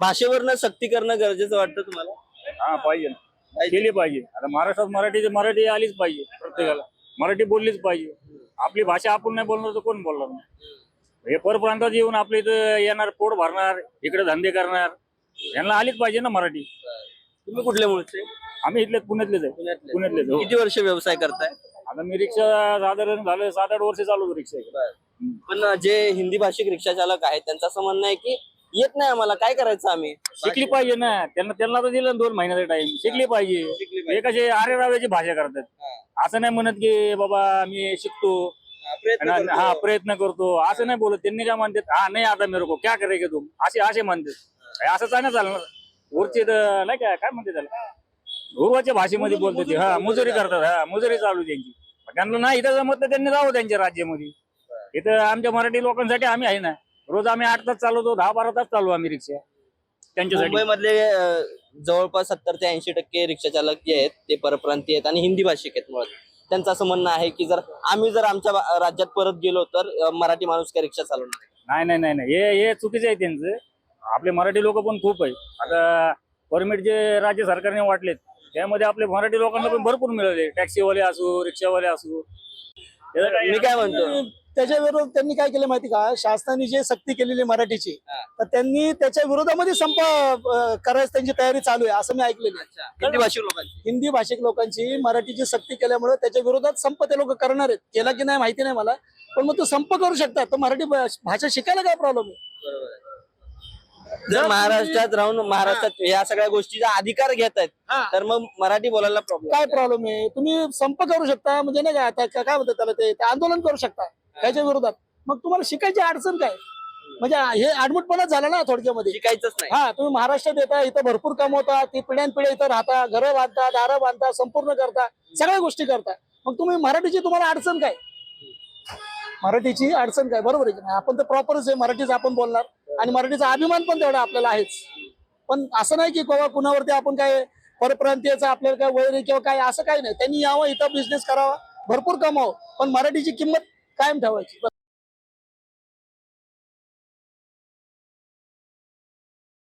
भाषेवरनं सक्ती करणं गरजेचं वाटतं तुम्हाला? हा पाहिजे ना. केली पाहिजे. आता महाराष्ट्रात मराठी आलीच पाहिजे. प्रत्येकाला मराठी बोललीच पाहिजे. आपली भाषा आपण नाही बोलणार तर कोण बोलणार नाही. हे परप्रांतात येऊन आपल्या इथं येणार, पोट भरणार, इकडे धंदे करणार, यांना आलीच पाहिजे ना मराठी. तुम्ही कुठल्या मूळचे? आम्ही इथले पुण्यातलेच आहे. पुण्यातलेच हो. किती वर्ष व्यवसाय करताय? आता मी रिक्षा साधारण झालं 7-8 वर्ष चालवतो रिक्षा. पण जे हिंदी भाषिक रिक्षा चालक आहेत त्यांचं असं म्हणणं आहे की येत नाही आम्हाला, काय करायचं आम्ही? शिकली पाहिजे ना. त्यांना तर दिलं 2 महिन्याचा टाइम. शिकली पाहिजे. हे कसे आरे राव्याची भाषा करतात. असं नाही म्हणत की बाबा मी शिकतो, प्रयत्न करतो, असं नाही बोलत. त्यांनी काय म्हणतात, हा नाही आता मेरे को क्या करेगा तुम, असे म्हणतात. असं चालणार चालणार. उरचे नाही काय म्हणते त्याला, उर्वाच्या भाषेमध्ये बोलतात ते. हा मजुरी करतात. हा मजुरी चालू त्यांची. त्यांना नाही इथं जमत तर त्यांनी जावं त्यांच्या राज्यामध्ये. इथं आमच्या मराठी लोकांसाठी आम्ही आहे ना. रोज आम्ही 8 तास चालवतो, 10-12 तास चालू आम्ही रिक्षा त्यांच्यासाठी. मुंबईमधले जवळपास 70 ते 80% रिक्षा चालक जे आहेत ते परप्रांतीय आहेत आणि हिंदी भाषिक आहेत मुळात. त्यांचं असं म्हणणं आहे की जर आम्ही आमच्या राज्यात परत गेलो तर मराठी माणूस काय रिक्षा चालवणार नाही हे चुकीचं आहे त्यांचं. आपले मराठी लोक पण खूप आहे. आता परमिट जे राज्य सरकारने वाटलेत त्यामध्ये आपले मराठी लोकांना पण भरपूर मिळाले. टॅक्सीवाले असो, रिक्षावाले असो. मी काय म्हणतो, त्याच्या विरोधात त्यांनी काय केलं माहिती का, शासनाने जे सक्ती केलेली मराठीची, तर त्यांनी त्याच्या विरोधामध्ये संप करायची त्यांची तयारी चालू आहे असं मी ऐकलेलं आहे. हिंदी भाषिक लोकांची हिंदी भाषिक लोकांची मराठीची सक्ती केल्यामुळे त्याच्या विरोधात संप ते लोक करणार आहेत. केला की नाही माहिती नाही मला, पण मग तो संप करू शकतात. तर मराठी भाषा शिकायला काय प्रॉब्लेम आहे? जर महाराष्ट्रात राहून महाराष्ट्रात या सगळ्या गोष्टीचा अधिकार घेत आहेत तर मग मराठी बोलायला काय प्रॉब्लेम आहे? तुम्ही संप करू शकता, म्हणजे नाही का आता काय म्हणतात त्याला, ते आंदोलन करू शकता त्याच्या विरोधात. मग तुम्हाला शिकायची अडचण काय? म्हणजे हे आडमुटपणा झाला ना थोडक्यामध्ये. शिकायचंच नाही. हा, तुम्ही महाराष्ट्रात येता, इथं भरपूर कमवता, ती पिढ्यानपिढ्या इथं राहता, घरं बांधता, दारं बांधता, संपूर्ण करता, सगळ्या गोष्टी करता. मग तुम्ही मराठीची तुम्हाला अडचण काय? मराठीची अडचण काय? बरोबर आहे की नाही? आपण तर प्रॉपरच आहे, मराठीच आपण बोलणार आणि मराठीचा अभिमान पण तेवढा आपल्याला आहेच. पण असं नाही की कुणावरती आपण काय परप्रांतीयचा आपल्याला काय वैर किंवा काय, असं काही नाही. त्यांनी यावं, इथं बिझनेस करावा, भरपूर कमावं, पण मराठीची किंमत कायम ठेवायची.